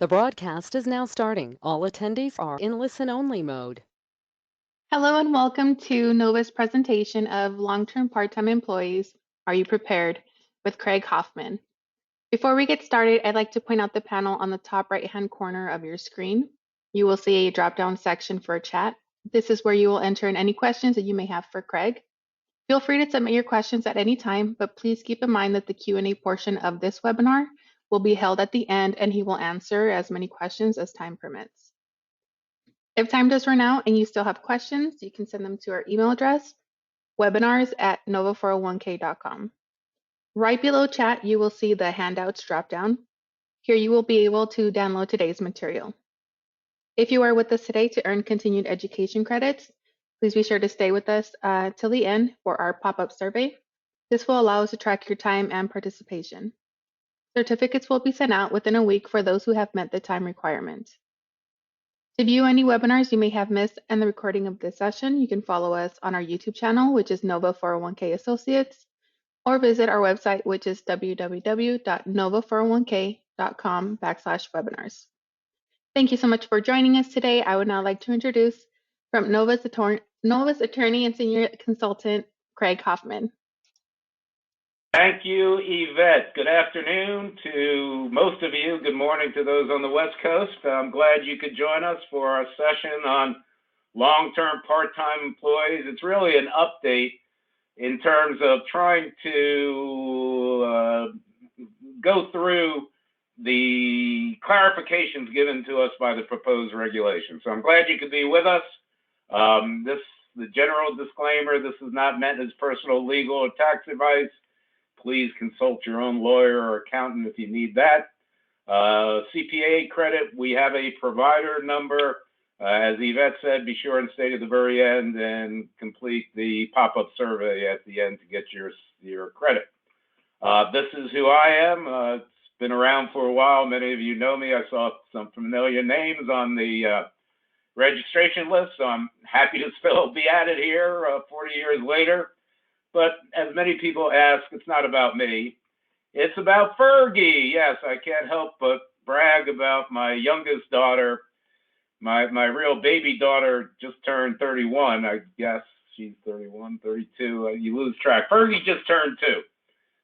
The broadcast is now starting. All attendees are in listen-only mode. Hello and welcome to Nova's presentation of Long-Term Part-Time Employees, Are You Prepared? With Craig Hoffman. Before we get started, I'd like to point out the panel on the top right-hand corner of your screen. You will see a drop-down section for a chat. This is where you will enter in any questions that you may have for Craig. Feel free to submit your questions at any time, but please keep in mind that the Q&A portion of this webinar will be held at the end and he will answer as many questions as time permits. If time does run out and you still have questions, you can send them to our email address, webinars@nova401k.com. Right below chat, you will see the handouts dropdown. Here you will be able to download today's material. If you are with us today to earn continued education credits, please be sure to stay with us till the end for our pop-up survey. This will allow us to track your time and participation. Certificates will be sent out within a week for those who have met the time requirement. To view any webinars you may have missed and the recording of this session, you can follow us on our YouTube channel, which is Nova 401k Associates, or visit our website, which is www.nova401k.com/webinars. Thank you so much for joining us today. I would now like to introduce from Nova's attorney and senior consultant, Craig Hoffman. Thank you, Yvette. Good afternoon to most of you. Good morning to those on the West Coast. I'm glad you could join us for our session on long-term part-time employees. It's really an update in terms of trying to go through the clarifications given to us by the proposed regulation. So I'm glad you could be with us. The general disclaimer, this is not meant as personal, legal, or tax advice. Please consult your own lawyer or accountant if you need that. CPA credit, we have a provider number. As Yvette said, be sure and stay to the very end and complete the pop-up survey at the end to get your credit. This is who I am. It's been around for a while. Many of you know me. I saw some familiar names on the registration list, so I'm happy to still be at it here 40 years later. But as many people ask, it's not about me. It's about Fergie. Yes, I can't help but brag about my youngest daughter. My real baby daughter just turned 31. I guess she's 31, 32. You lose track. Fergie just turned 2.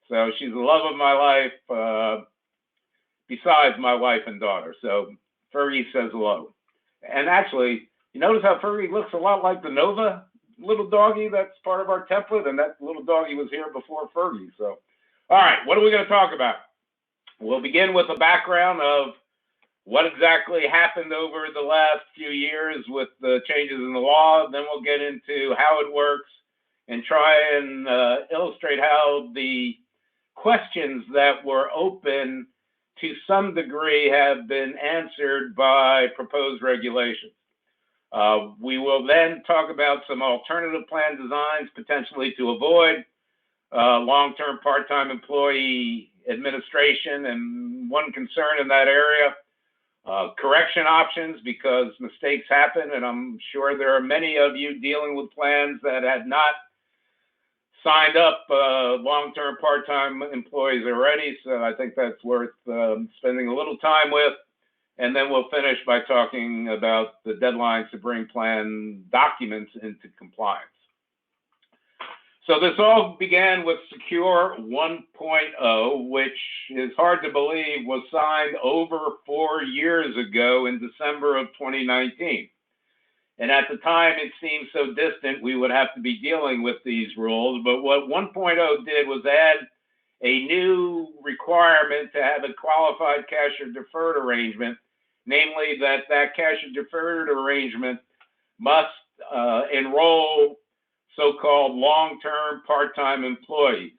So she's the love of my life, besides my wife and daughter. So Fergie says hello. And actually, you notice how Fergie looks a lot like the Nova little doggy that's part of our template, and that little doggy was here before Fergie. So, all right, what are we going to talk about? We'll begin with a background of what exactly happened over the last few years with the changes in the law. Then we'll get into how it works and try and illustrate how the questions that were open to some degree have been answered by proposed regulations. We will then talk about some alternative plan designs potentially to avoid long-term part-time employee administration, and one concern in that area, correction options, because mistakes happen, and I'm sure there are many of you dealing with plans that had not signed up long-term part-time employees already, so I think that's worth spending a little time with. And then we'll finish by talking about the deadlines to bring plan documents into compliance. So this all began with Secure 1.0, which is hard to believe was signed over 4 years ago in December of 2019. And at the time, it seemed so distant we would have to be dealing with these rules. But what 1.0 did was add a new requirement to have a qualified cash or deferred arrangement, namely that cash or deferred arrangement must enroll so-called long-term part-time employees.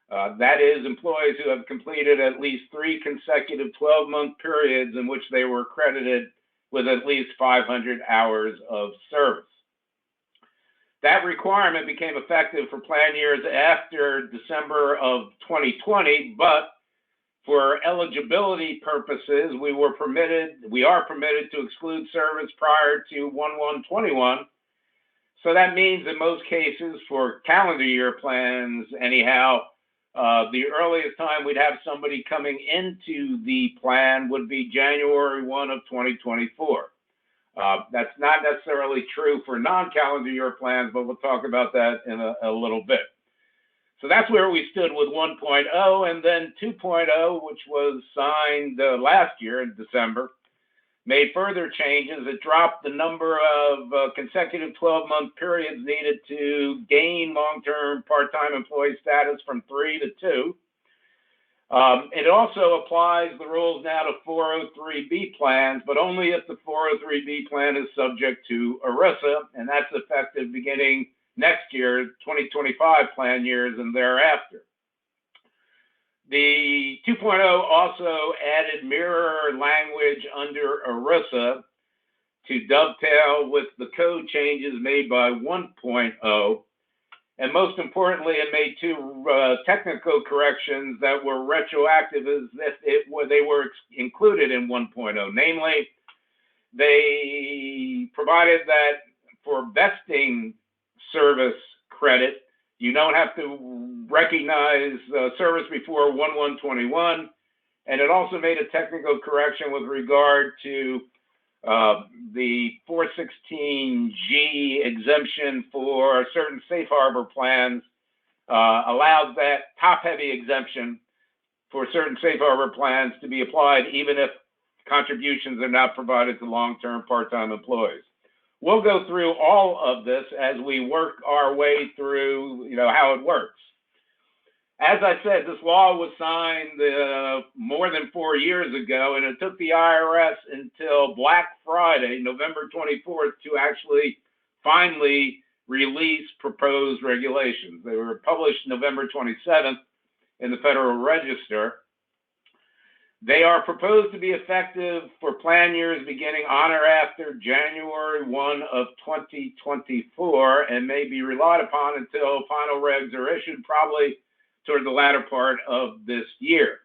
That is, employees who have completed at least 3 consecutive 12-month periods in which they were credited with at least 500 hours of service. That requirement became effective for plan years after December of 2020, but for eligibility purposes, we are permitted to exclude service prior to 1/1/21. So that means in most cases, for calendar year plans anyhow, The earliest time we'd have somebody coming into the plan would be January 1 of 2024. That's not necessarily true for non-calendar year plans, but we'll talk about that in a little bit. So that's where we stood with 1.0, and then 2.0, which was signed last year in December, made further changes. It dropped the number of consecutive 12-month periods needed to gain long-term part-time employee status from 3 to 2. It also applies the rules now to 403B plans, but only if the 403B plan is subject to ERISA, and that's effective beginning next year, 2025 plan years and thereafter. The 2.0 also added mirror language under ERISA to dovetail with the code changes made by 1.0. And most importantly, it made two technical corrections that were retroactive as if they were included in 1.0. Namely, they provided that for vesting service credit, you don't have to recognize service before 1/1/21, and it also made a technical correction with regard to the 416G exemption for certain safe harbor plans, allows that top-heavy exemption for certain safe harbor plans to be applied even if contributions are not provided to long-term part-time employees. We'll go through all of this as we work our way through, how it works. As I said, this law was signed more than 4 years ago, and it took the IRS until Black Friday, November 24th, to actually finally release proposed regulations. They were published November 27th in the Federal Register. They are proposed to be effective for plan years beginning on or after January 1 of 2024 and may be relied upon until final regs are issued, probably toward the latter part of this year.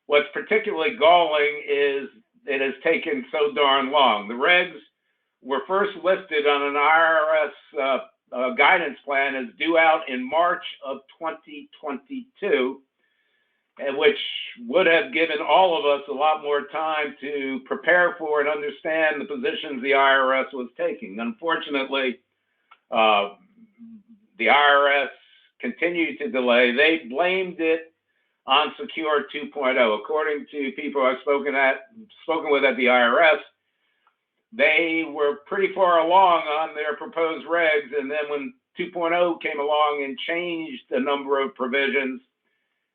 What's particularly galling is it has taken so darn long. The regs were first listed on an IRS guidance plan as due out in March of 2022, which would have given all of us a lot more time to prepare for and understand the positions the IRS was taking. Unfortunately, the IRS continued to delay. They blamed it on Secure 2.0. According to people I've spoken with at the IRS, they were pretty far along on their proposed regs, and then when 2.0 came along and changed a number of provisions,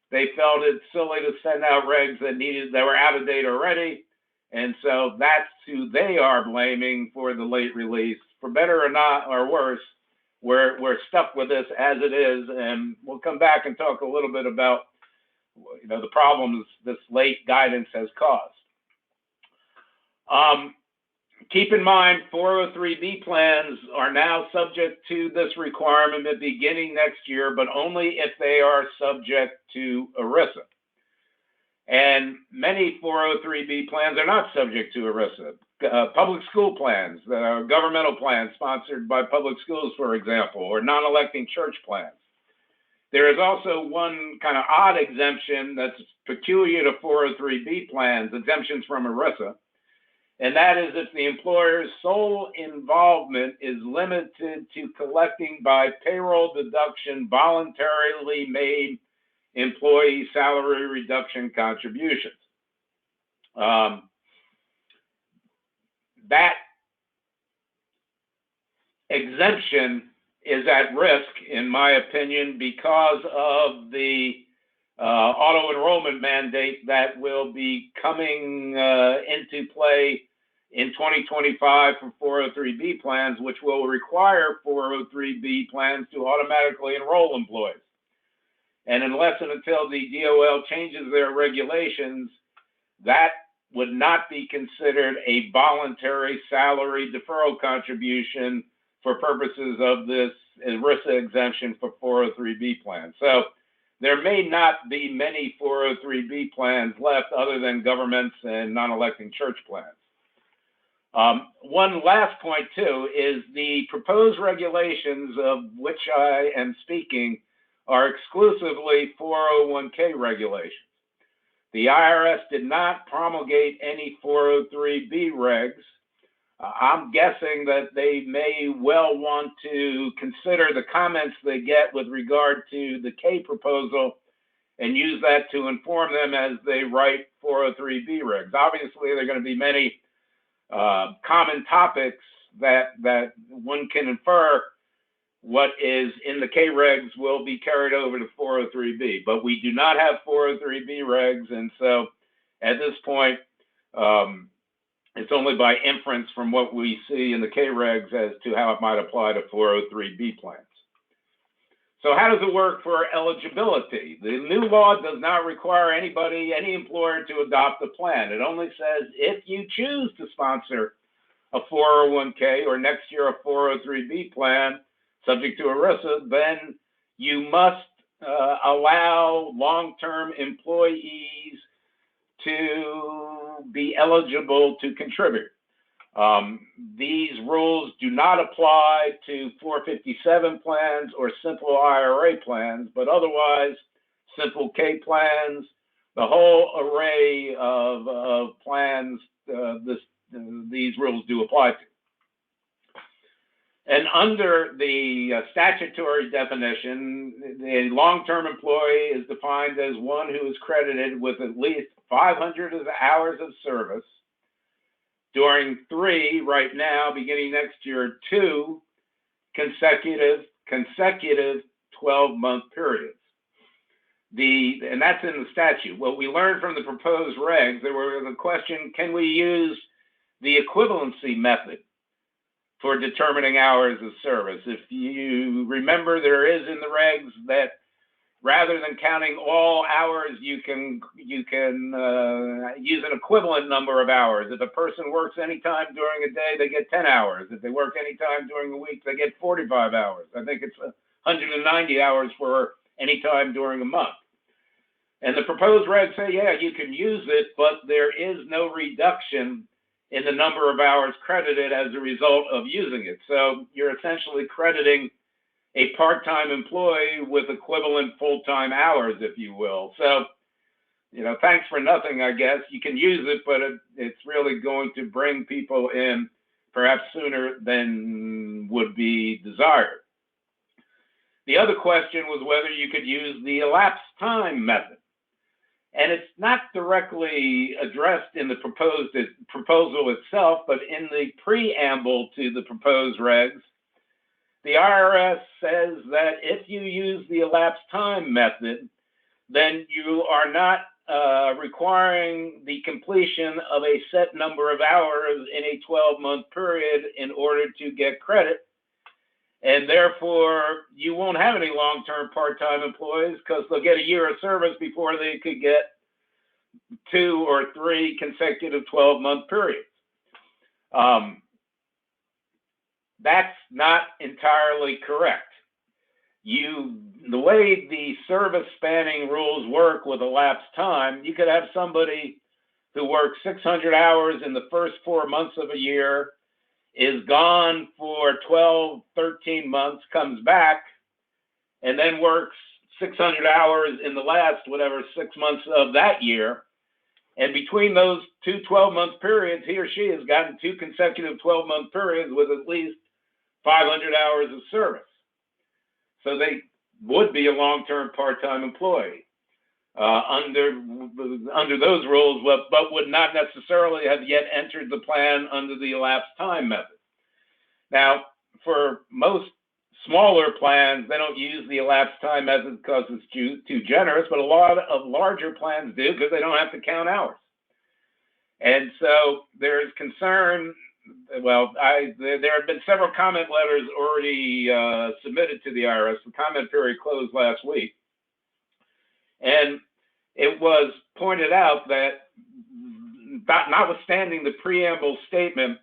they felt it silly to send out regs that were out of date already, and so that's who they are blaming for the late release. For better or not or worse, we're stuck with this as it is, and we'll come back and talk a little bit about the problems this late guidance has caused. Keep in mind, 403B plans are now subject to this requirement beginning next year, but only if they are subject to ERISA. And many 403B plans are not subject to ERISA. Public school plans, governmental plans sponsored by public schools, for example, or non-electing church plans. There is also one kind of odd exemption that's peculiar to 403B plans, exemptions from ERISA. And that is if the employer's sole involvement is limited to collecting by payroll deduction voluntarily made employee salary reduction contributions. That exemption is at risk, in my opinion, because of the auto enrollment mandate that will be coming into play in 2025 for 403B plans, which will require 403B plans to automatically enroll employees. And unless and until the DOL changes their regulations, that would not be considered a voluntary salary deferral contribution for purposes of this ERISA exemption for 403B plans. So there may not be many 403B plans left other than governments and non-electing church plans. One last point, too, is the proposed regulations of which I am speaking are exclusively 401k regulations. The IRS did not promulgate any 403b regs. I'm guessing that they may well want to consider the comments they get with regard to the K proposal and use that to inform them as they write 403b regs. Obviously, there are going to be many common topics that one can infer what is in the K regs will be carried over to 403b, but we do not have 403b regs, and so at this point, it's only by inference from what we see in the K regs as to how it might apply to 403b plans. So how does it work for eligibility? The new law does not require any employer to adopt a plan. It only says if you choose to sponsor a 401k or next year a 403b plan subject to ERISA, then you must allow long-term employees to be eligible to contribute. These rules do not apply to 457 plans or simple IRA plans, but otherwise, simple K plans, the whole array of plans these rules do apply to. And under the statutory definition, a long-term employee is defined as one who is credited with at least 500 hours of service during 3, right now, beginning next year, 2 consecutive 12-month periods. And that's in the statute. What we learned from the proposed regs, there was the question, can we use the equivalency method for determining hours of service? If you remember, there is in the regs that rather than counting all hours, you can use an equivalent number of hours. If a person works any time during a day, they get 10 hours. If they work any time during a week, they get 45 hours. I think it's 190 hours for any time during a month. And the proposed regs say, yeah, you can use it, but there is no reduction in the number of hours credited as a result of using it. So you're essentially crediting a part-time employee with equivalent full-time hours, if you will. So, thanks for nothing, I guess. You can use it, but it's really going to bring people in perhaps sooner than would be desired. The other question was whether you could use the elapsed time method. And it's not directly addressed in the proposal itself, but in the preamble to the proposed regs, the IRS says that if you use the elapsed time method, then you are not requiring the completion of a set number of hours in a 12-month period in order to get credit. And therefore, you won't have any long-term part-time employees because they'll get a year of service before they could get 2 or 3 consecutive 12-month periods. That's not entirely correct. The way the service spanning rules work with elapsed time, you could have somebody who works 600 hours in the first 4 months of a year, is gone for 12, 13 months, comes back, and then works 600 hours in the last, 6 months of that year. And between those 2 12-month periods, he or she has gotten 2 consecutive 12-month periods with at least 500 hours of service. So they would be a long-term part-time employee under those rules, but would not necessarily have yet entered the plan under the elapsed time method. Now, for most smaller plans, they don't use the elapsed time method because it's too generous, but a lot of larger plans do because they don't have to count hours. And so there's concern. Well, there have been several comment letters already submitted to the IRS. The comment period closed last week. And it was pointed out that notwithstanding the preamble statement,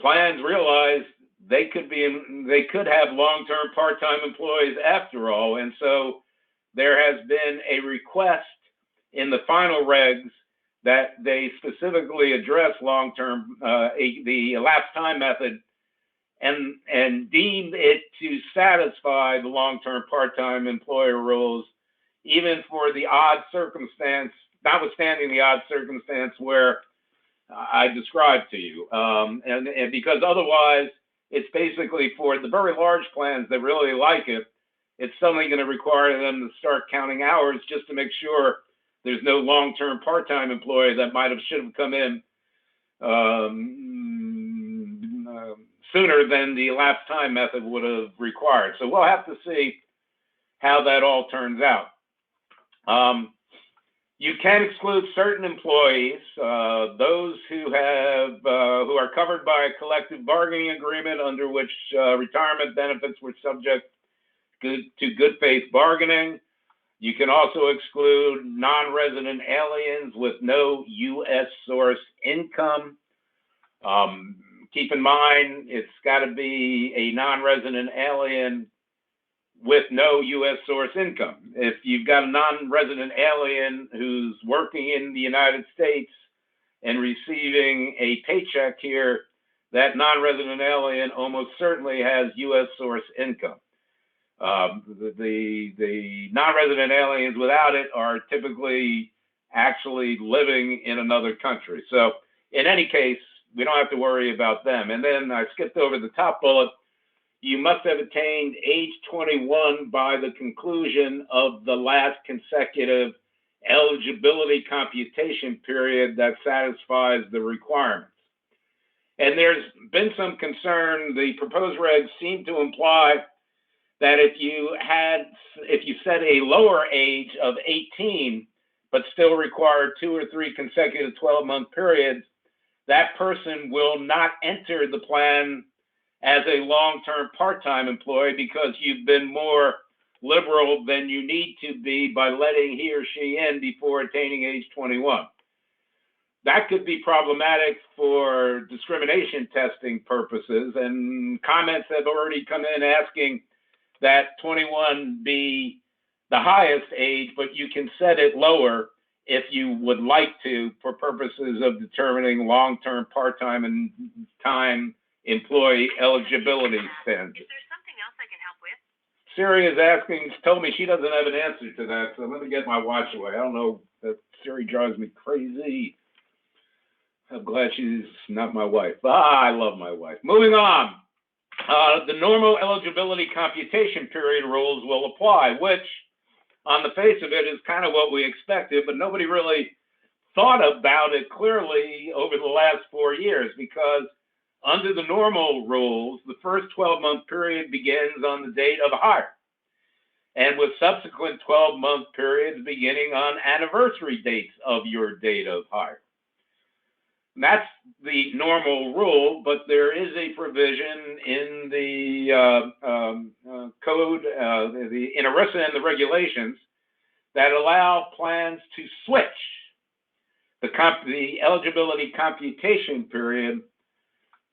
plans realized they could have long-term part-time employees after all. And so there has been a request in the final regs that they specifically address long-term, the elapsed time method, and deem it to satisfy the long-term part-time employer rules, even for the odd circumstance, notwithstanding the odd circumstance where I described to you. And because otherwise, it's basically for the very large plans that really like it, it's suddenly going to require them to start counting hours just to make sure there's no long-term part-time employee that should have come in sooner than the elapsed time method would have required. So we'll have to see how that all turns out. You can exclude certain employees, those who are covered by a collective bargaining agreement under which retirement benefits were subject to good faith bargaining. You can also exclude non-resident aliens with no U.S. source income. Keep in mind, it's got to be a non-resident alien with no U.S. source income. If you've got a non-resident alien who's working in the United States and receiving a paycheck here, that non-resident alien almost certainly has U.S. source income. The non-resident aliens without it are typically actually living in another country. So in any case, we don't have to worry about them. And then I skipped over the top bullet. You must have attained age 21 by the conclusion of the last consecutive eligibility computation period that satisfies the requirements. And there's been some concern. The proposed regs seem to imply that if you set a lower age of 18, but still require 2 or 3 consecutive 12-month periods, that person will not enter the plan as a long-term part-time employee because you've been more liberal than you need to be by letting he or she in before attaining age 21. That could be problematic for discrimination testing purposes, and comments have already come in asking that 21 be the highest age, but you can set it lower if you would like to for purposes of determining long-term part-time and time employee eligibility standards. Is there something else I can help with? Siri is told me she doesn't have an answer to that, so let me get my watch away. I don't know, that Siri drives me crazy. I'm glad she's not my wife. I love my wife. Moving on. The normal eligibility computation period rules will apply, which on the face of it is kind of what we expected, but nobody really thought about it clearly over the last 4 years, because under the normal rules, the first 12-month period begins on the date of hire, and with subsequent 12-month periods beginning on anniversary dates of your date of hire. That's the normal rule, but there is a provision in the code, in ERISA and the regulations that allow plans to switch the eligibility computation period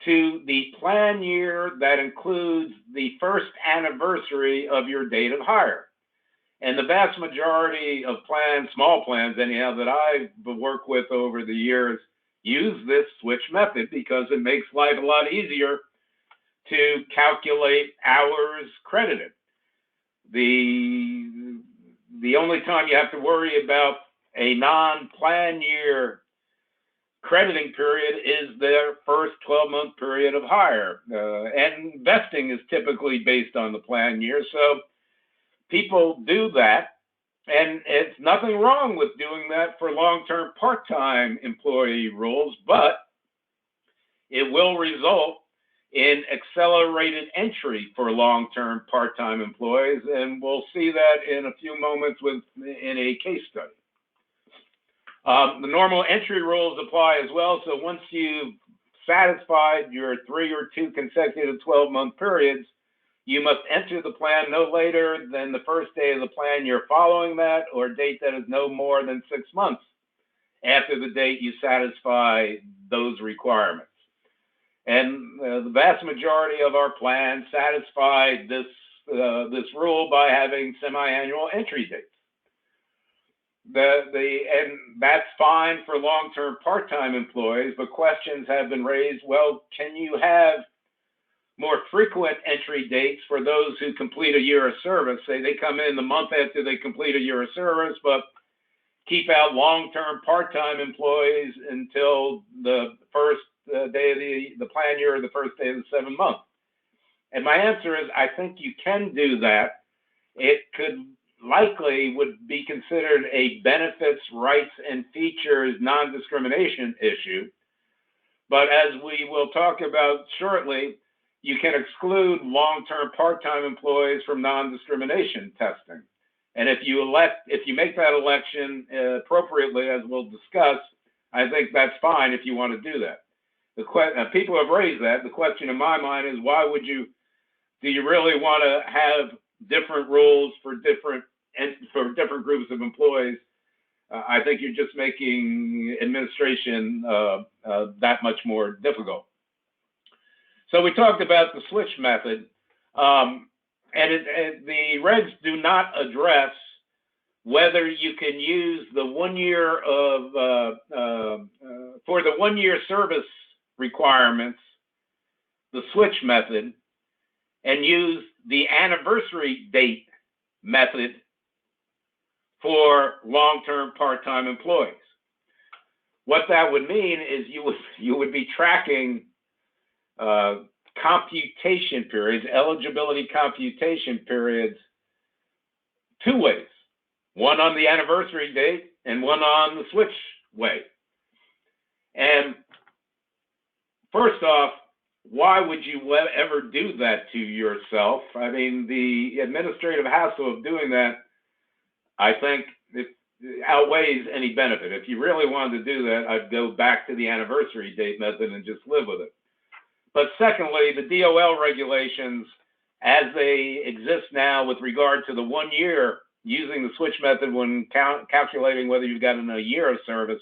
to the plan year that includes the first anniversary of your date of hire. And the vast majority of plans, small plans anyhow, that I've worked with over the years, use this switch method because it makes life a lot easier to calculate hours credited. The only time you have to worry about a non-plan year crediting period is their first 12-month period of hire. And vesting is typically based on the plan year, so people do that. And it's nothing wrong with doing that for long-term part-time employee rules, but it will result in accelerated entry for long-term part-time employees, and we'll see that in a few moments in a case study. The normal entry rules apply as well, so once you've satisfied your 3 or 2 consecutive 12-month periods, you must enter the plan no later than the first day of the plan year following that, or a date that is no more than 6 months after the date you satisfy those requirements. And the vast majority of our plans satisfy this rule by having semi-annual entry dates. And that's fine for long-term part-time employees, but questions have been raised. Well, can you have more frequent entry dates for those who complete a year of service. Say they come in the month after they complete a year of service, but keep out long-term part-time employees until the first day of the plan year or the first day of the 7th month. And my answer is, I think you can do that. It could likely would be considered a benefits, rights, and features non-discrimination issue. But as we will talk about shortly, you can exclude long-term part-time employees from non-discrimination testing. And if you make that election appropriately, as we'll discuss, I think that's fine if you want to do that. People have raised that. The question in my mind is, do you really want to have different rules for different groups of employees? I think you're just making administration that much more difficult. So we talked about the switch method, and the regs do not address whether you can use the 1 year for the 1 year service requirements, the switch method, and use the anniversary date method for long-term part-time employees. What that would mean is you would be tracking computation periods, eligibility computation periods, two ways, one on the anniversary date and one on the switch way. And first off, why would you ever do that to yourself? I mean, the administrative hassle of doing that, I think, it outweighs any benefit. If you really wanted to do that, I'd go back to the anniversary date method and just live with it. But secondly, the DOL regulations, as they exist now with regard to the 1 year, using the switch method when calculating whether you've gotten a year of service,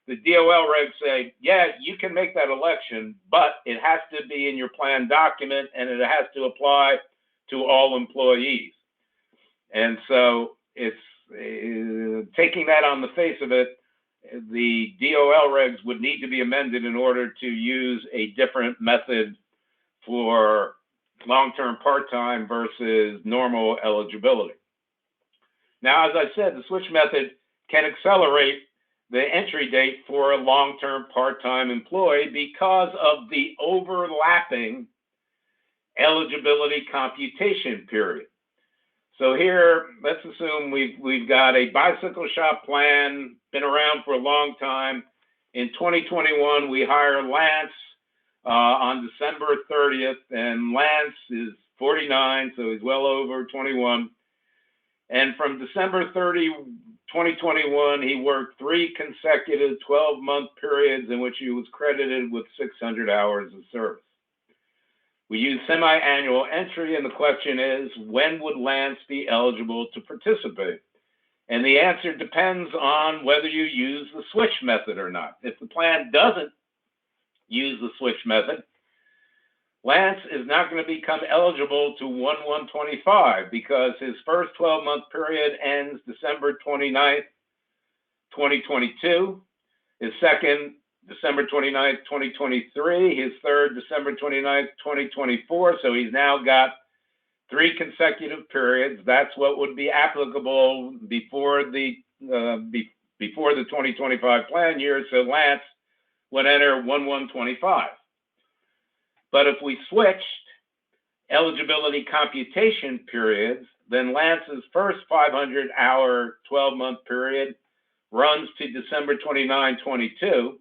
the DOL regs say, yeah, you can make that election, but it has to be in your plan document and it has to apply to all employees. And so it's taking that on the face of it, the DOL regs would need to be amended in order to use a different method for long-term part-time versus normal eligibility. Now, as I said, the switch method can accelerate the entry date for a long-term part-time employee because of the overlapping eligibility computation period. So here, let's assume we've got a bicycle shop plan, been around for a long time. In 2021, we hire Lance on December 30th, and Lance is 49, so he's well over 21. And from December 30, 2021, he worked 3 consecutive 12-month periods in which he was credited with 600 hours of service. We use semi-annual entry, and the question is, when would Lance be eligible to participate? And the answer depends on whether you use the switch method or not. If the plan doesn't use the switch method, Lance is not going to become eligible to 1/1/25 because his first 12-month period ends December 29th, 2022. His second, December 29th, 2023. His third, December 29th, 2024. So he's now got 3 consecutive periods. That's what would be applicable before the 2025 plan year. So Lance would enter 1/1/25. But if we switched eligibility computation periods, then Lance's first 500-hour 12-month period runs to December 29, 22.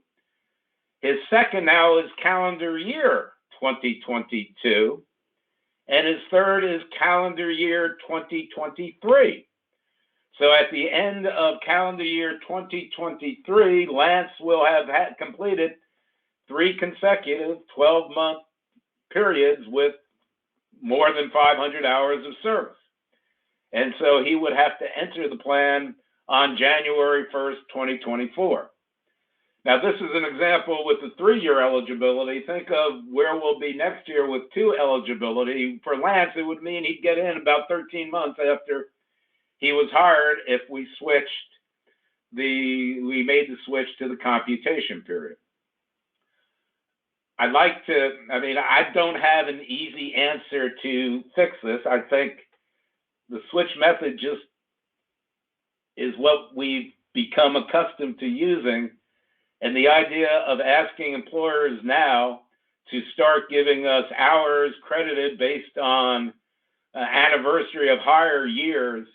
His second now is calendar year 2022, and his third is calendar year 2023. So at the end of calendar year 2023, Lance will have completed 3 consecutive 12-month periods with more than 500 hours of service. And so he would have to enter the plan on January 1st, 2024. Now, this is an example with the 3-year eligibility. Think of where we'll be next year with 2 eligibility. For Lance, it would mean he'd get in about 13 months after he was hired if we made the switch to the computation period. I don't have an easy answer to fix this. I think the switch method just is what we've become accustomed to using. And the idea of asking employers now to start giving us hours credited based on anniversary of hire years,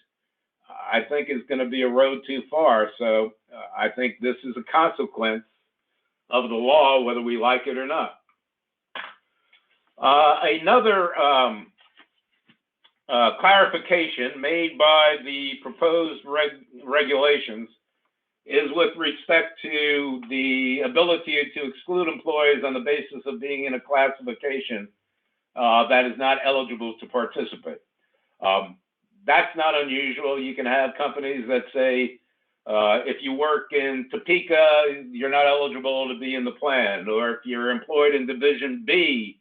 I think is going to be a road too far. So I think this is a consequence of the law, whether we like it or not. Another clarification made by the proposed regulations is with respect to the ability to exclude employees on the basis of being in a classification that is not eligible to participate. That's not unusual. You can have companies that say, if you work in Topeka, you're not eligible to be in the plan, or if you're employed in Division B,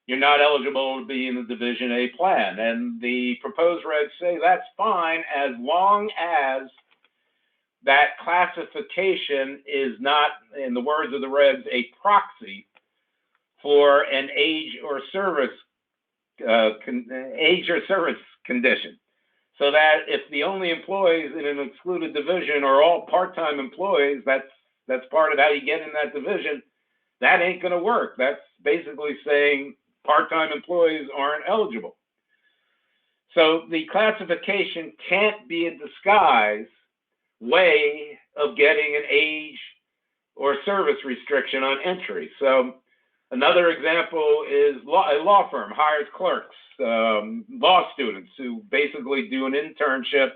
you're not eligible to be in the Division A plan. And the proposed regs say that's fine as long as that classification is not, in the words of the regs, a proxy for an age or service condition. So that if the only employees in an excluded division are all part-time employees, that's part of how you get in that division, that ain't going to work. That's basically saying part-time employees aren't eligible. So the classification can't be a disguise way of getting an age or service restriction on entry. So another example is a law firm hires clerks, law students who basically do an internship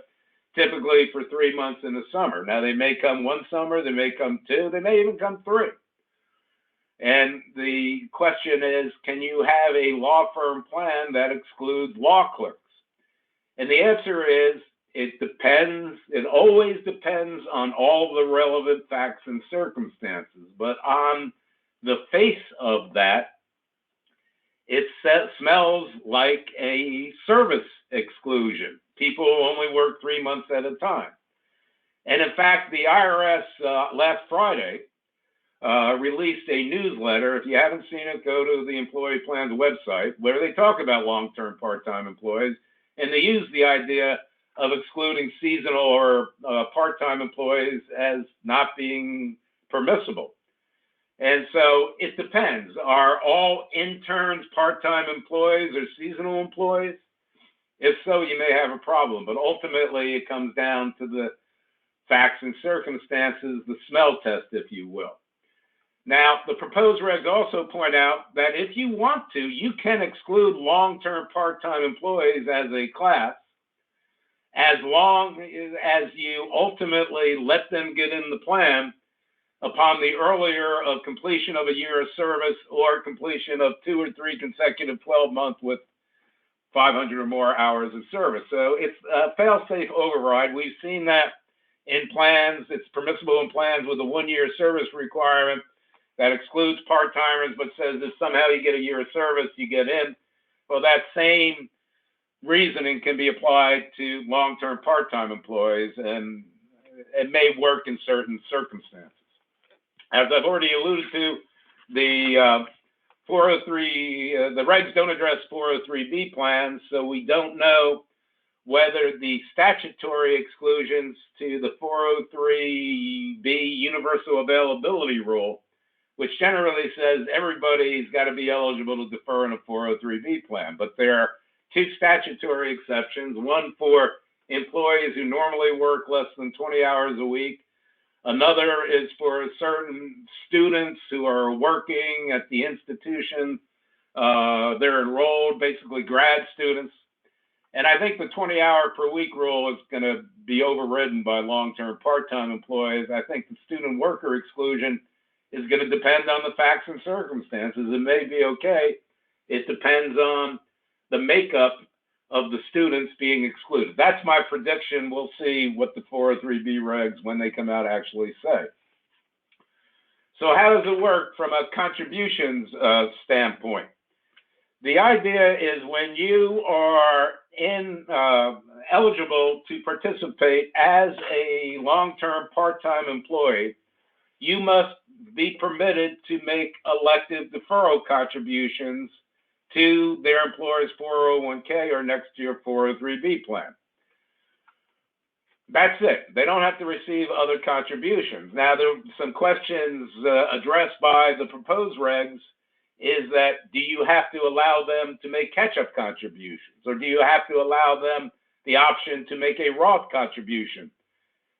typically for 3 months in the summer. Now, they may come one summer, they may come two, they may even come three. And the question is, can you have a law firm plan that excludes law clerks? And the answer is, it depends. It always depends on all the relevant facts and circumstances. But on the face of that, it smells like a service exclusion. People only work 3 months at a time. And in fact, the IRS last Friday released a newsletter. If you haven't seen it, go to the Employee Plans website, where they talk about long-term part-time employees, and they use the idea of excluding seasonal or part-time employees as not being permissible. And so it depends. Are all interns part-time employees or seasonal employees? If so, you may have a problem. But ultimately, it comes down to the facts and circumstances, the smell test, if you will. Now, the proposed regs also point out that if you want to, you can exclude long-term part-time employees as a class, as long as you ultimately let them get in the plan upon the earlier of completion of a year of service or completion of 2 or 3 consecutive 12 months with 500 or more hours of service. So it's a fail-safe override. We've seen that in plans. It's permissible in plans with a 1-year service requirement that excludes part-timers, but says if somehow you get a year of service, you get in. Well, that same reasoning can be applied to long-term part-time employees, and it may work in certain circumstances. As I've already alluded to, the 403, the regs don't address 403B plans, so we don't know whether the statutory exclusions to the 403B universal availability rule, which generally says everybody's got to be eligible to defer in a 403B plan, but there are 2 statutory exceptions, one for employees who normally work less than 20 hours a week. Another is for certain students who are working at the institution. They're enrolled, basically grad students. And I think the 20-hour per week rule is going to be overridden by long-term part-time employees. I think the student worker exclusion is going to depend on the facts and circumstances. It may be okay. It depends on the makeup of the students being excluded. That's my prediction. We'll see what the 403B regs, when they come out, actually say. So how does it work from a contributions standpoint? The idea is when you are eligible to participate as a long-term part-time employee, you must be permitted to make elective deferral contributions to their employer's 401k or next year 403b plan. That's it. They don't have to receive other contributions. Now, there are some questions addressed by the proposed regs is that, do you have to allow them to make catch-up contributions, or do you have to allow them the option to make a Roth contribution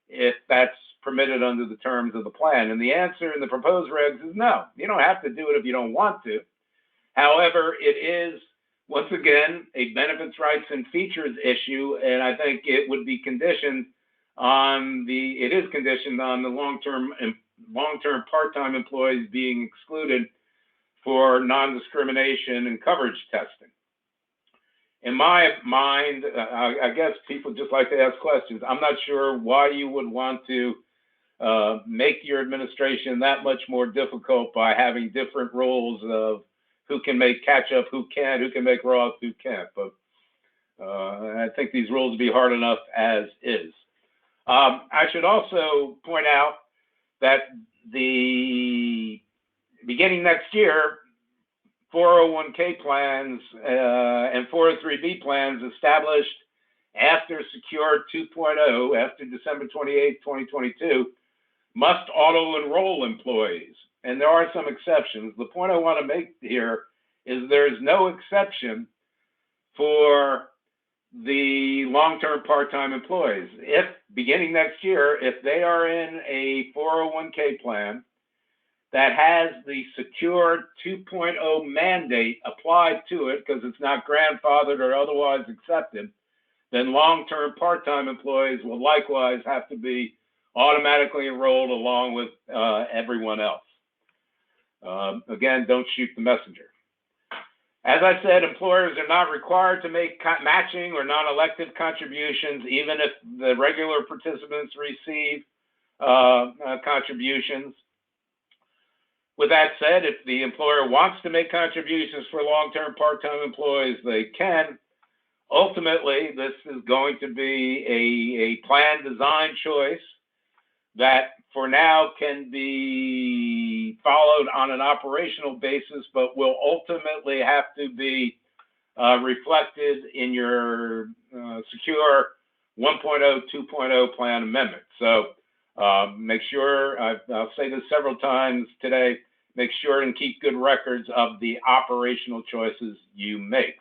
if that's permitted under the terms of the plan? And the answer in the proposed regs is no. You don't have to do it if you don't want to. However, it is, once again, a benefits, rights, and features issue, and I think it would be conditioned on the long-term part-time employees being excluded for non-discrimination and coverage testing. In my mind, I guess people just like to ask questions. I'm not sure why you would want to make your administration that much more difficult by having different rules of who can make catch-up, who can't, who can make Roth, who can't. But I think these rules would be hard enough as is. I should also point out that beginning next year, 401k plans and 403b plans established after Secure 2.0, after December 28, 2022, must auto-enroll employees. And there are some exceptions. The point I want to make here is there's no exception for the long-term part-time employees. If, beginning next year, if they are in a 401k plan that has the Secure 2.0 mandate applied to it because it's not grandfathered or otherwise accepted, then long-term part-time employees will likewise have to be automatically enrolled along with everyone else. Again, don't shoot the messenger. As I said, employers are not required to make matching or non-elective contributions, even if the regular participants receive contributions. With that said, if the employer wants to make contributions for long-term part-time employees, they can. Ultimately, this is going to be a plan design choice that for now can be followed on an operational basis, but will ultimately have to be reflected in your Secure 1.0, 2.0 plan amendment. So make sure, I'll say this several times today, make sure and keep good records of the operational choices you make.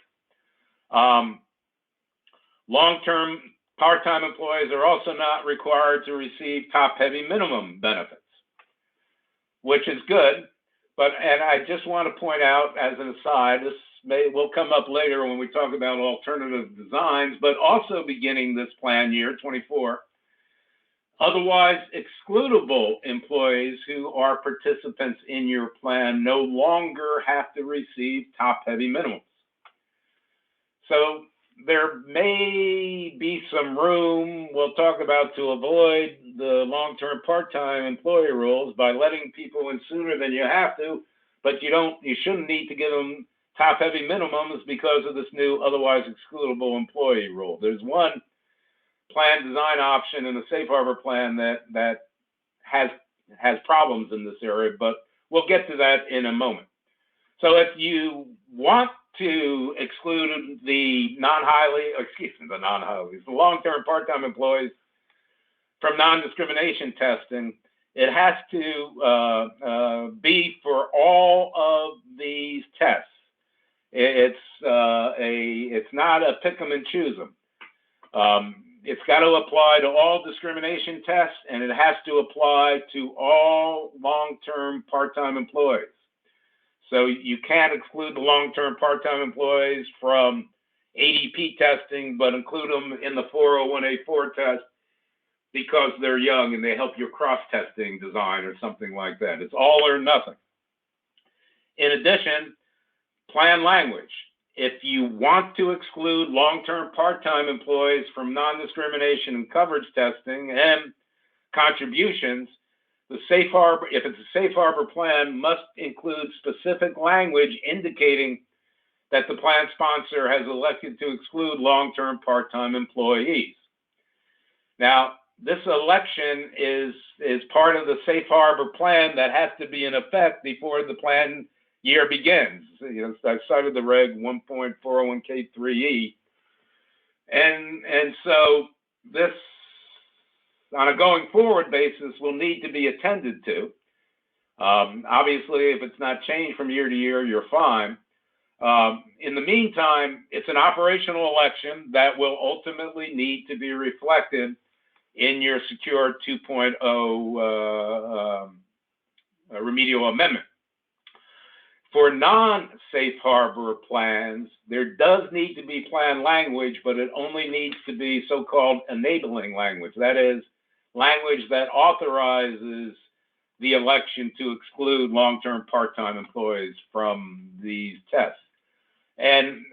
Long-term part-time employees are also not required to receive top-heavy minimum benefits, which is good. And I just want to point out as an aside, this will come up later when we talk about alternative designs, but also beginning this plan year, 24, otherwise excludable employees who are participants in your plan no longer have to receive top-heavy minimums. So there may be some room we'll talk about to avoid the long-term part-time employee rules by letting people in sooner than you have to, but you shouldn't need to give them top-heavy minimums because of this new otherwise excludable employee rule. There's one plan design option in the safe harbor plan that has problems in this area, but we'll get to that in a moment. So if you want to exclude the long-term part-time employees from non-discrimination testing, it has to be for all of these tests. It's not a pick 'em and choose 'em. It's got to apply to all discrimination tests, and it has to apply to all long-term part-time employees. So you can't exclude the long-term part-time employees from ADP testing, but include them in the 401A4 test because they're young and they help your cross-testing design or something like that. It's all or nothing. In addition, plan language. If you want to exclude long-term part-time employees from non-discrimination and coverage testing and contributions, the safe harbor, if it's a safe harbor plan, must include specific language indicating that the plan sponsor has elected to exclude long-term part-time employees. Now, this election is part of the safe harbor plan that has to be in effect before the plan year begins. I cited the Reg 1.401K3E, and so this, on a going forward basis, will need to be attended to. Obviously, if it's not changed from year to year, you're fine. In the meantime, it's an operational election that will ultimately need to be reflected in your Secure 2.0 remedial amendment. For non-safe harbor plans, there does need to be plan language, but it only needs to be so-called enabling language. That is, language that authorizes the election to exclude long-term part-time employees from these tests. And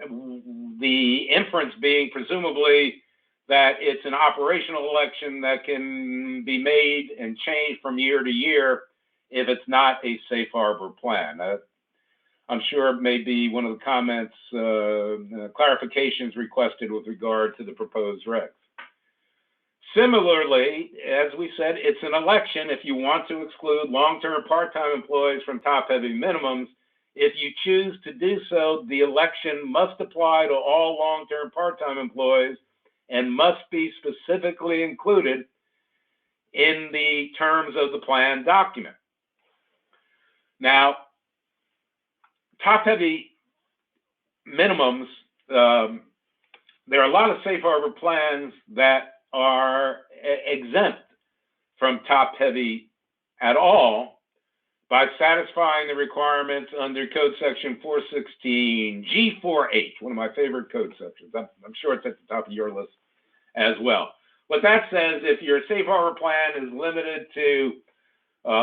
the inference being presumably that it's an operational election that can be made and changed from year to year if it's not a safe harbor plan. I'm sure it may be one of the comments, clarifications requested with regard to the proposed regs. Similarly, as we said, it's an election if you want to exclude long-term part-time employees from top-heavy minimums. If you choose to do so, the election must apply to all long-term part-time employees and must be specifically included in the terms of the plan document. Now, top-heavy minimums, there are a lot of safe harbor plans that are exempt from top-heavy at all by satisfying the requirements under Code Section 416 G4H, one of my favorite code sections. I'm sure it's at the top of your list as well. What that says, if your safe harbor plan is limited to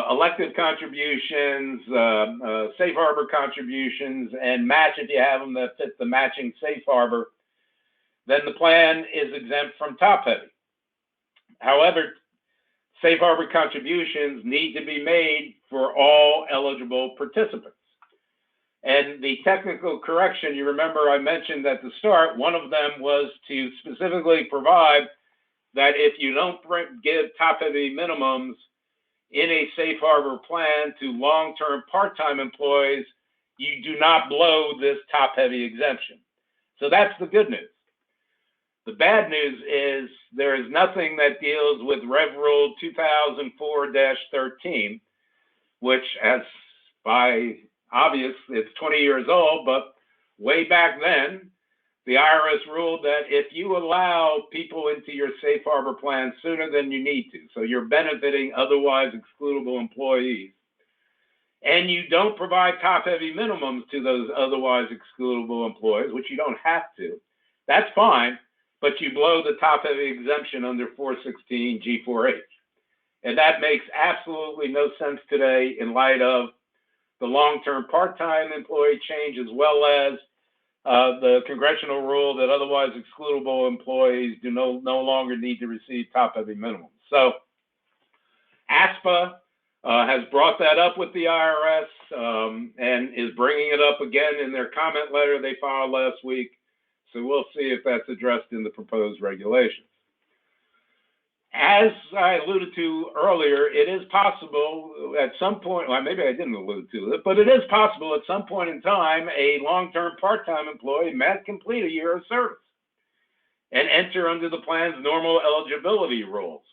elective contributions, safe harbor contributions, and match if you have them that fit the matching safe harbor, then the plan is exempt from top-heavy. However, safe harbor contributions need to be made for all eligible participants. And the technical correction, you remember I mentioned at the start, one of them was to specifically provide that if you don't give top-heavy minimums in a safe harbor plan to long-term part-time employees, you do not blow this top-heavy exemption. So that's the good news. The bad news is there is nothing that deals with Rev Rule 2004-13, which, as by obvious, it's 20 years old, but way back then, the IRS ruled that if you allow people into your safe harbor plan sooner than you need to, so you're benefiting otherwise excludable employees, and you don't provide top-heavy minimums to those otherwise excludable employees, which you don't have to, that's fine, but you blow the top-heavy exemption under 416 G4H. And that makes absolutely no sense today in light of the long-term part-time employee change, as well as the congressional rule that otherwise excludable employees do no longer need to receive top-heavy minimums. So ASPA has brought that up with the IRS and is bringing it up again in their comment letter they filed last week. So we'll see if that's addressed in the proposed regulations. As I alluded to earlier, it is possible at some point, well, maybe I didn't allude to it, but it is possible at some point in time, a long-term part-time employee might complete a year of service and enter under the plan's normal eligibility rules.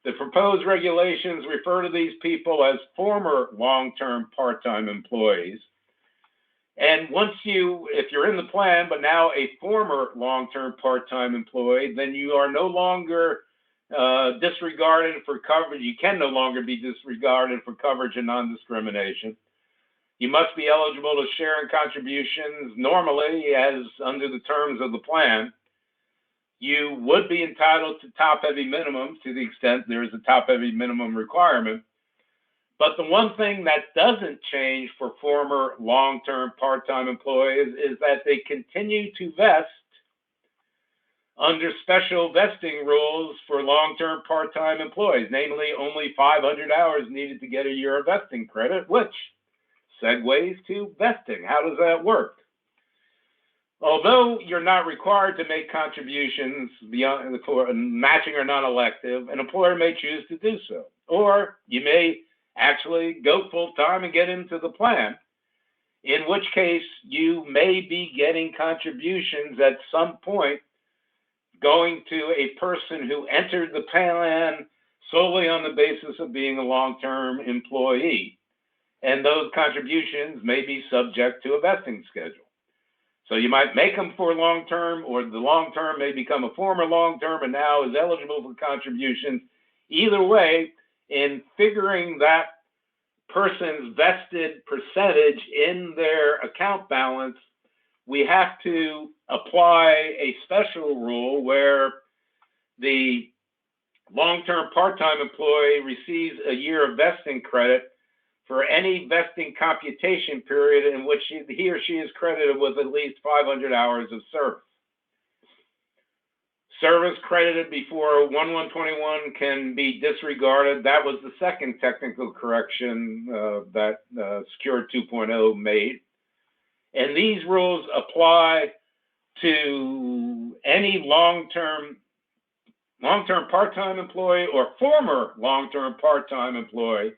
The proposed regulations refer to these people as former long-term part-time employees. And once if you're in the plan, but now a former long-term part-time employee, then you are no longer disregarded for coverage. You can no longer be disregarded for coverage and non-discrimination. You must be eligible to share in contributions normally as under the terms of the plan. You would be entitled to top-heavy minimums to the extent there is a top-heavy minimum requirement. But the one thing that doesn't change for former long-term part-time employees is that they continue to vest under special vesting rules for long-term part-time employees, namely only 500 hours needed to get a year of vesting credit, which segues to vesting. How does that work? Although you're not required to make contributions beyond for matching or non-elective, an employer may choose to do so. Or you may actually go full-time and get into the plan, in which case you may be getting contributions at some point going to a person who entered the plan solely on the basis of being a long-term employee. And those contributions may be subject to a vesting schedule. So you might make them for long-term, or the long-term may become a former long-term and now is eligible for contributions. Either way, in figuring that person's vested percentage in their account balance, we have to apply a special rule where the long-term part-time employee receives a year of vesting credit for any vesting computation period in which he or she is credited with at least 500 hours of service. Service credited before 1/1/21 can be disregarded. That was the second technical correction that Secure 2.0 made. And these rules apply to any long-term part-time employee or former long-term part-time employee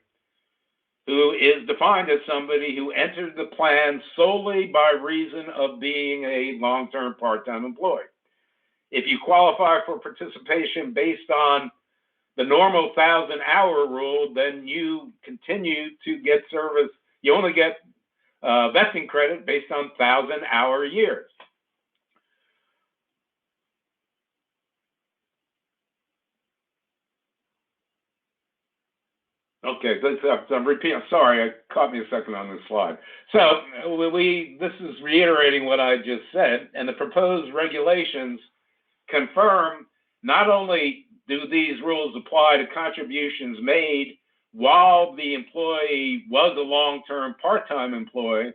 who is defined as somebody who entered the plan solely by reason of being a long-term part-time employee. If you qualify for participation based on the normal 1,000-hour rule, then you continue to get service. You only get vesting credit based on 1,000-hour years. Okay, I'm repeating. Sorry, it caught me a second on this slide. So this is reiterating what I just said, and the proposed regulations confirm not only do these rules apply to contributions made while the employee was a long-term part-time employee,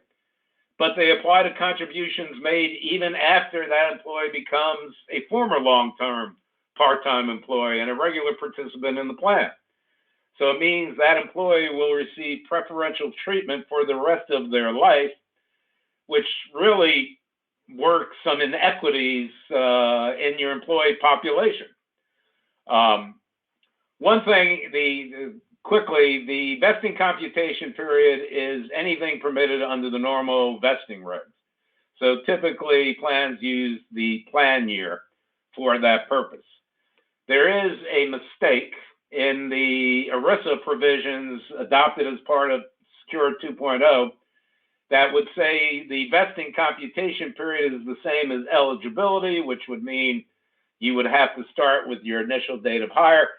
but they apply to contributions made even after that employee becomes a former long-term part-time employee and a regular participant in the plan. So it means that employee will receive preferential treatment for the rest of their life, which really works some inequities in your employee population. One thing, quickly, the vesting computation period is anything permitted under the normal vesting regs. So typically, plans use the plan year for that purpose. There is a mistake in the ERISA provisions adopted as part of Secure 2.0 that would say the vesting computation period is the same as eligibility, which would mean you would have to start with your initial date of hire.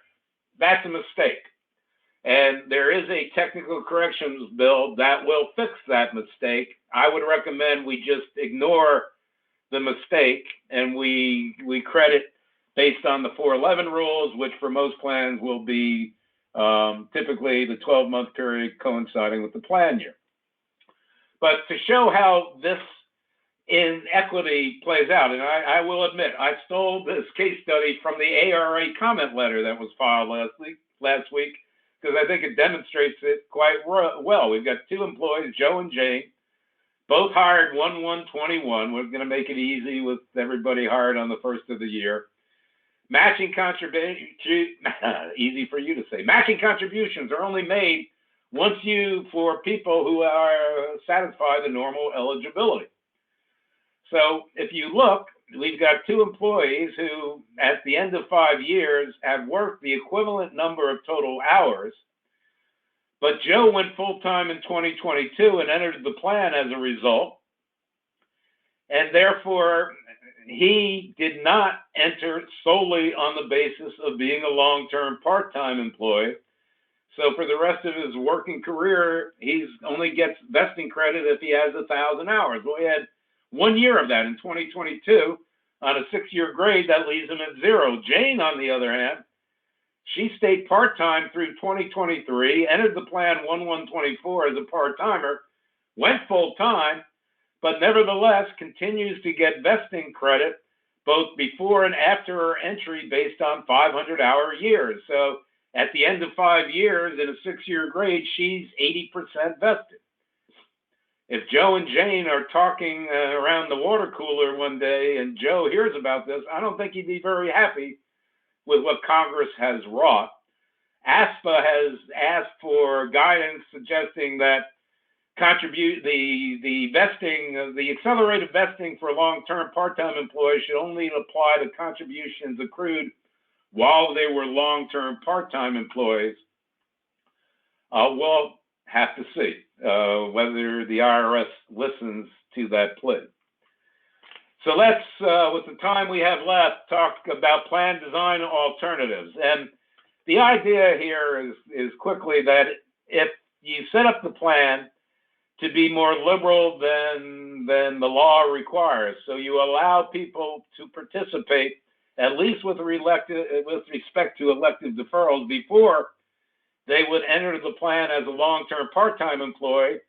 That's a mistake. And there is a technical corrections bill that will fix that mistake. I would recommend we just ignore the mistake and we credit based on the 411 rules, which for most plans will be typically the 12-month period coinciding with the plan year. But to show how this inequity plays out, and I will admit, I stole this case study from the ARA comment letter that was filed last week, because I think it demonstrates it quite well. We've got two employees, Joe and Jane, both hired 1/1/21. We're going to make it easy with everybody hired on the first of the year. Matching contributions, easy for you to say. Matching contributions are only made for people who are satisfy the normal eligibility. So if you look, we've got two employees who, at the end of 5 years, have worked the equivalent number of total hours. But Joe went full-time in 2022 and entered the plan as a result. And therefore, he did not enter solely on the basis of being a long-term part-time employee. So for the rest of his working career, he only gets vesting credit if he has 1,000 hours. Well, he had 1 year of that in 2022 on a 6-year grade. That leaves him at 0. Jane, on the other hand, she stayed part-time through 2023, entered the plan 1/1/24 as a part-timer, went full-time, but nevertheless continues to get vesting credit both before and after her entry based on 500-hour years. So at the end of 5 years in a 6-year grade, she's 80% vested. if Joe and Jane are talking around the water cooler one day and Joe hears about this, I don't think he'd be very happy with what Congress has wrought. ASPA has asked for guidance suggesting that the accelerated vesting for long-term part-time employees should only apply to contributions accrued while they were long-term part-time employees. We'll have to see whether the IRS listens to that plea. So let's, with the time we have left, talk about plan design alternatives. And the idea here is quickly that if you set up the plan to be more liberal than the law requires, so you allow people to participate, at least with respect to elective deferrals, before they would enter the plan as a long-term part-time employee,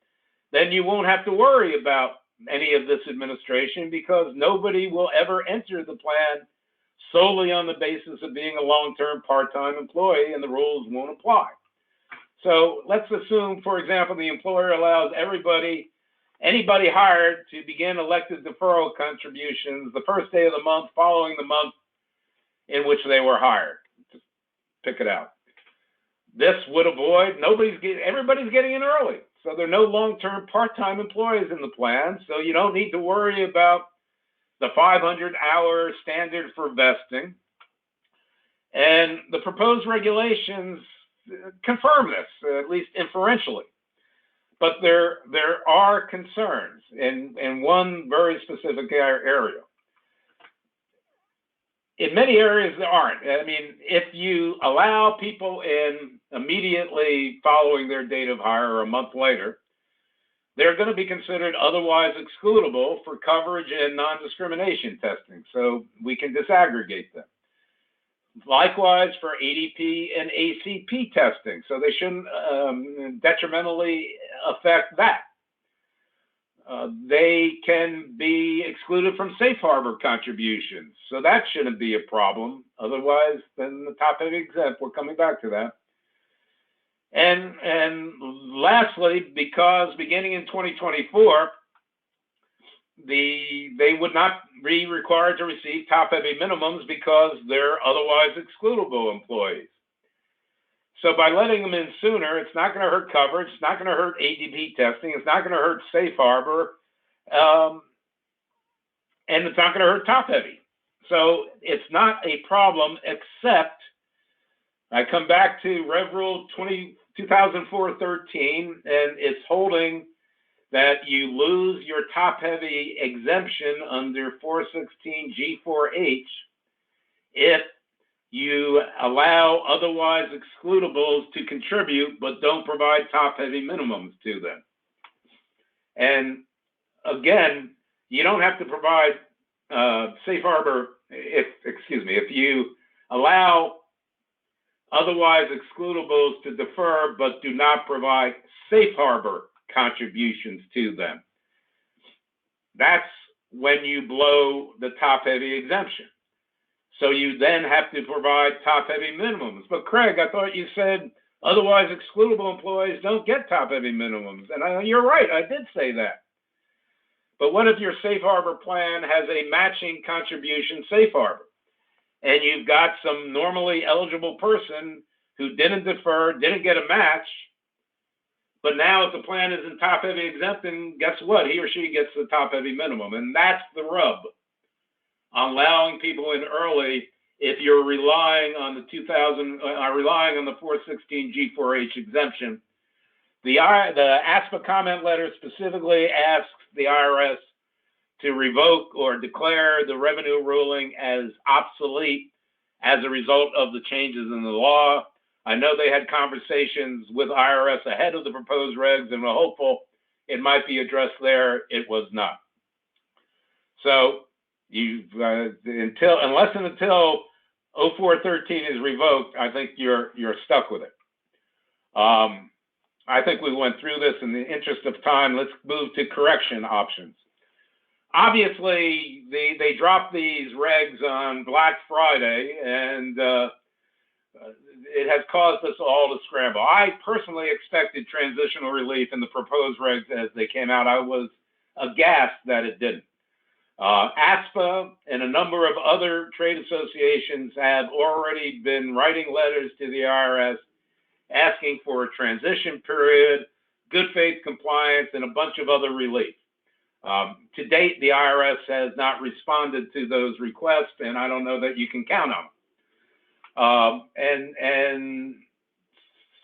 then you won't have to worry about any of this administration, because nobody will ever enter the plan solely on the basis of being a long-term part-time employee, and the rules won't apply. So let's assume, for example, the employer allows anybody hired to begin elective deferral contributions the first day of the month following the month in which they were hired. Just pick it out. This would avoid, everybody's getting in early. So there are no long-term part-time employees in the plan. So you don't need to worry about the 500-hour standard for vesting. And the proposed regulations confirm this, at least inferentially. But there are concerns in one very specific area. In many areas, there aren't. I mean, if you allow people in immediately following their date of hire or a month later, they're going to be considered otherwise excludable for coverage and non-discrimination testing. So we can disaggregate them. Likewise for ADP and ACP testing. So they shouldn't detrimentally affect that. They can be excluded from safe harbor contributions. So that shouldn't be a problem. Otherwise, then the top-heavy exempt, we're coming back to that. And lastly, because beginning in 2024, they would not be required to receive top-heavy minimums because they're otherwise excludable employees. So by letting them in sooner, it's not going to hurt coverage, it's not going to hurt ADP testing, it's not going to hurt safe harbor, and it's not going to hurt top-heavy. So it's not a problem, except I come back to Rev Rule 2004-13, and it's holding that you lose your top-heavy exemption under 416G4H if you allow otherwise excludables to contribute but don't provide top-heavy minimums to them. And again, you don't have to provide safe harbor, if you allow otherwise excludables to defer but do not provide safe harbor contributions to them. That's when you blow the top-heavy exemption. So you then have to provide top-heavy minimums. But Craig, I thought you said otherwise excludable employees don't get top-heavy minimums. And you're right, I did say that. But what if your safe harbor plan has a matching contribution safe harbor? And you've got some normally eligible person who didn't defer, didn't get a match, but now if the plan isn't top-heavy exempt, then guess what? He or she gets the top-heavy minimum. And that's the rub on allowing people in early if you're relying on the 416G4H exemption. The ASPA comment letter specifically asks the IRS to revoke or declare the revenue ruling as obsolete as a result of the changes in the law. I know they had conversations with IRS ahead of the proposed regs and were hopeful it might be addressed there. It was not. So unless and until 0413 is revoked, I think you're stuck with it. I think we went through this in the interest of time. Let's move to correction options. Obviously, they dropped these regs on Black Friday, and it has caused us all to scramble. I personally expected transitional relief in the proposed regs as they came out. I was aghast that it didn't. ASPA and a number of other trade associations have already been writing letters to the IRS asking for a transition period, good faith compliance, and a bunch of other relief. To date, the IRS has not responded to those requests, and I don't know that you can count on them. And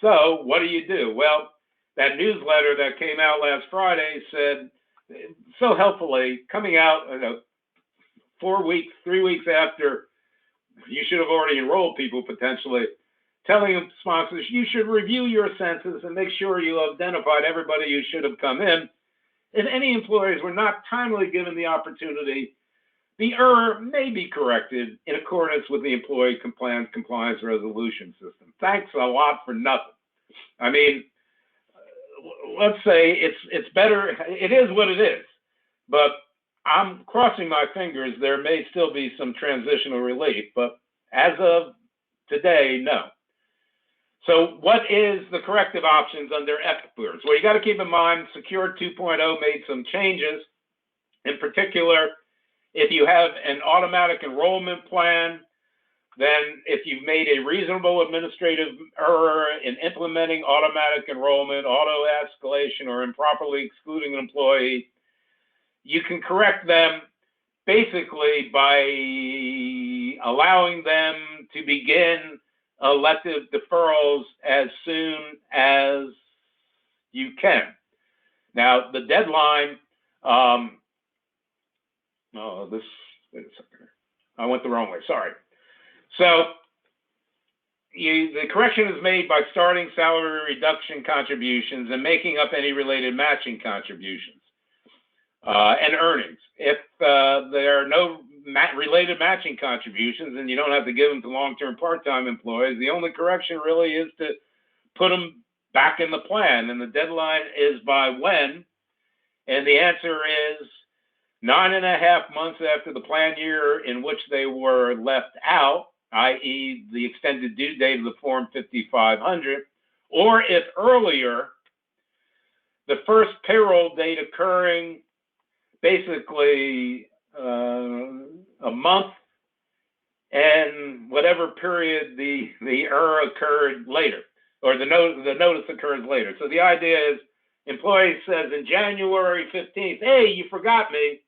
so what do? Well, that newsletter that came out last Friday said, so helpfully, coming out 3 weeks after you should have already enrolled people potentially, telling sponsors you should review your census and make sure you identified everybody who should have come in. If any employees were not timely given the opportunity, the error may be corrected in accordance with the employee compliance resolution system. Thanks a lot for nothing. I mean, let's say it's better. It is what it is, but I'm crossing my fingers. There may still be some transitional relief, but as of today, no. So what is the corrective options under EPIRS? Well, you got to keep in mind Secure 2.0 made some changes. In particular, if you have an automatic enrollment plan, then if you've made a reasonable administrative error in implementing automatic enrollment, auto escalation, or improperly excluding an employee, you can correct them basically by allowing them to begin elective deferrals as soon as you can. Now, the deadline, wait a second. I went the wrong way, sorry. So the correction is made by starting salary reduction contributions and making up any related matching contributions and earnings. If there are no related matching contributions and you don't have to give them to long-term part-time employees, the only correction really is to put them back in the plan. And the deadline is by when? And the answer is 9.5 months after the plan year in which they were left out, i.e. the extended due date of the Form 5500, or if earlier, the first payroll date occurring basically a month and whatever period the error occurred later, or the notice occurs later. So the idea is, employee says in January 15th, hey, you forgot me.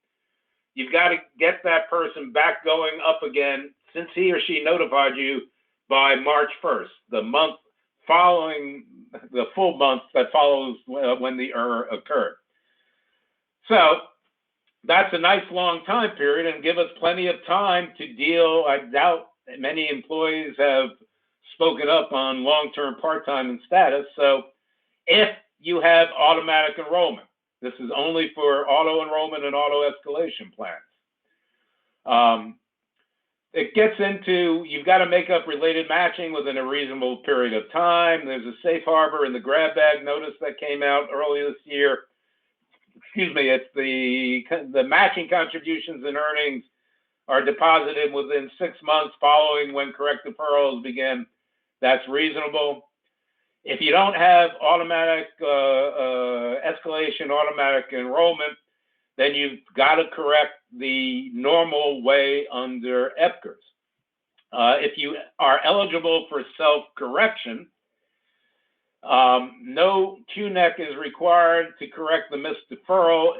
You've got to get that person back going up again since he or she notified you by March 1st, the month following the full month that follows when the error occurred. So that's a nice long time period and give us plenty of time to deal. I doubt many employees have spoken up on long-term part-time and status. So if you have automatic enrollment, this is only for auto enrollment and auto escalation plans. It gets into, you've got to make up related matching within a reasonable period of time. There's a safe harbor in the grab bag notice that came out earlier this year. Excuse me, it's the matching contributions and earnings are deposited within 6 months following when correct deferrals begin. That's reasonable. If you don't have automatic escalation, automatic enrollment, then you've got to correct the normal way under EPIRS. If you are eligible for self-correction, no QNEC is required to correct the missed deferral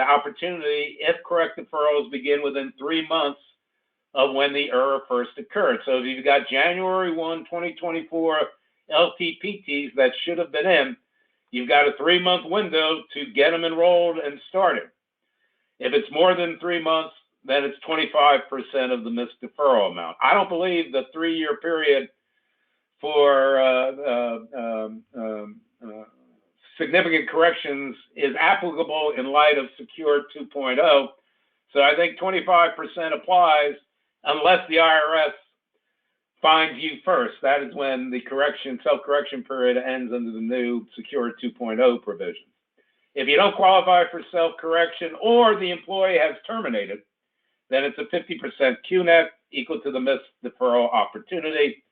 opportunity if correct deferrals begin within 3 months of when the error first occurred. So if you've got January 1, 2024 LTPTs that should have been in, you've got a 3-month window to get them enrolled and started. If it's more than 3 months, then it's 25% of the missed deferral amount. I don't believe the 3-year period for significant corrections is applicable in light of Secure 2.0. So I think 25% applies unless the IRS finds you first. That is when the self-correction period ends under the new Secure 2.0 provisions. If you don't qualify for self-correction or the employee has terminated, then it's a 50% QNEC equal to the missed deferral opportunity.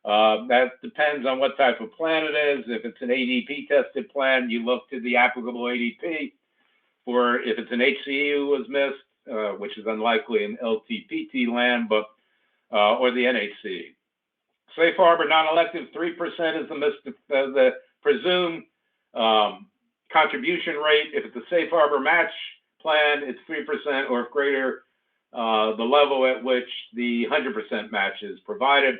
That depends on what type of plan it is. If it's an ADP tested plan, you look to the applicable ADP. For if it's an HCE was missed, which is unlikely in LTPT land, but or the NHCE. Safe harbor non-elective, 3% is the presumed contribution rate. If it's a safe harbor match plan, it's 3%, or if greater, the level at which the 100% match is provided.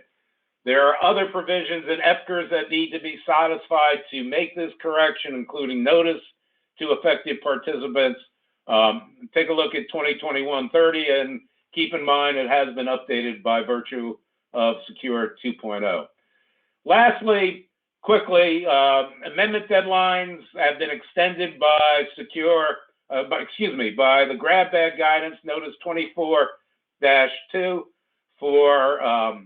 There are other provisions in EFCRs that need to be satisfied to make this correction, including notice to affected participants. Take a look at 2021-30 and keep in mind it has been updated by virtue of Secure 2.0. Lastly, quickly, amendment deadlines have been extended by by the grab bag guidance, notice 24-2 for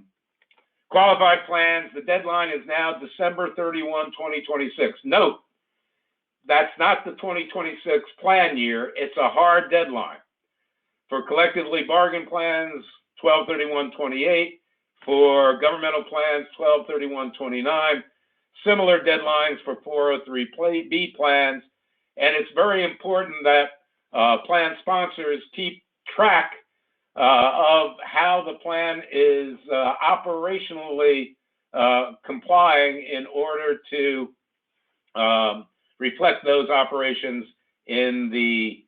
qualified plans. The deadline is now December 31, 2026. Note, that's not the 2026 plan year. It's a hard deadline. For collectively bargained plans, 12/31/28. For governmental plans, 12/31/29. Similar deadlines for 403B plans. And it's very important that plan sponsors keep track of how the plan is operationally complying in order to reflect those operations in the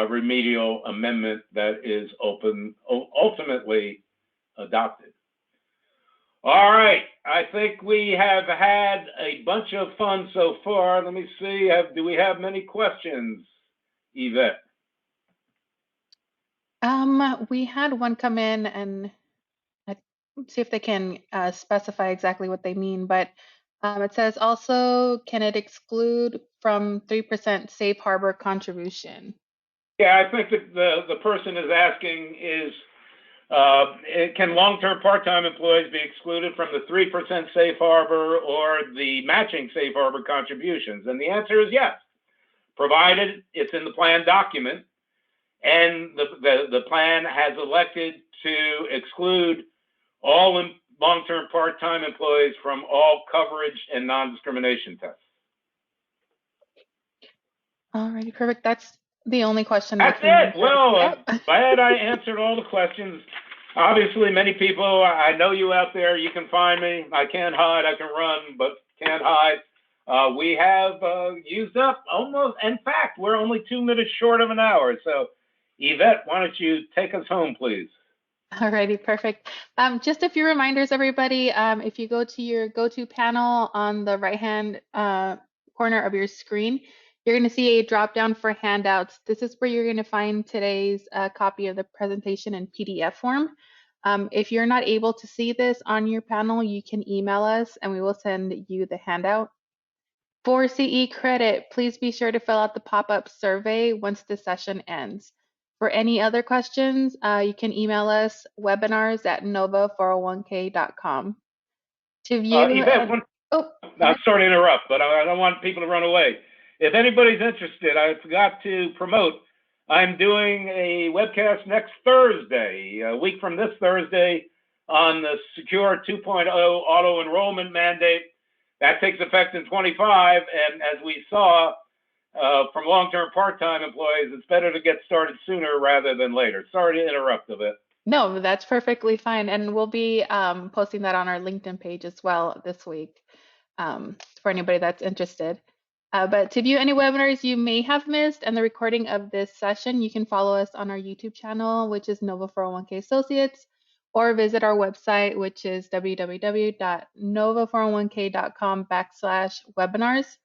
remedial amendment that is ultimately adopted. All right, I think we have had a bunch of fun so far. Let me see, do we have many questions, Yvette? We had one come in, and let's see if they can specify exactly what they mean, but it says also, can it exclude from 3% safe harbor contribution? Yeah, I think that the person is asking is, can long-term part-time employees be excluded from the 3% safe harbor or the matching safe harbor contributions? And the answer is yes, provided it's in the plan document and the plan has elected to exclude all long-term part-time employees from all coverage and non-discrimination tests. All righty, perfect. That's the only question. That's it. Well, glad I answered all the questions. Obviously, many people, I know you out there, you can find me. I can't hide, I can run, but can't hide. We have used up almost, in fact, we're only 2 minutes short of an hour. So, Yvette, why don't you take us home, please? All righty, perfect. Just a few reminders, everybody. If you go to your go-to panel on the right-hand corner of your screen, you're going to see a drop-down for handouts. This is where you're going to find today's copy of the presentation in PDF form. If you're not able to see this on your panel, you can email us and we will send you the handout. For CE credit, please be sure to fill out the pop-up survey once the session ends. For any other questions, you can email us webinars@nova401k.com. To view, Yvette, I'm sorry to interrupt, but I don't want people to run away. If anybody's interested, I forgot to promote, I'm doing a webcast next Thursday, a week from this Thursday, on the Secure 2.0 auto enrollment mandate. That takes effect in 25, and as we saw from long-term part-time employees, it's better to get started sooner rather than later. Sorry to interrupt a bit. No, that's perfectly fine, and we'll be posting that on our LinkedIn page as well this week for anybody that's interested. But to view any webinars you may have missed and the recording of this session, you can follow us on our YouTube channel, which is Nova 401k Associates, or visit our website, which is www.nova401k.com/webinars.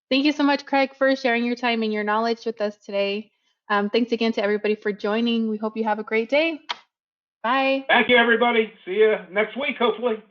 Thank you so much, Craig, for sharing your time and your knowledge with us today. Thanks again to everybody for joining. We hope you have a great day. Bye. Thank you, everybody. See you next week, hopefully.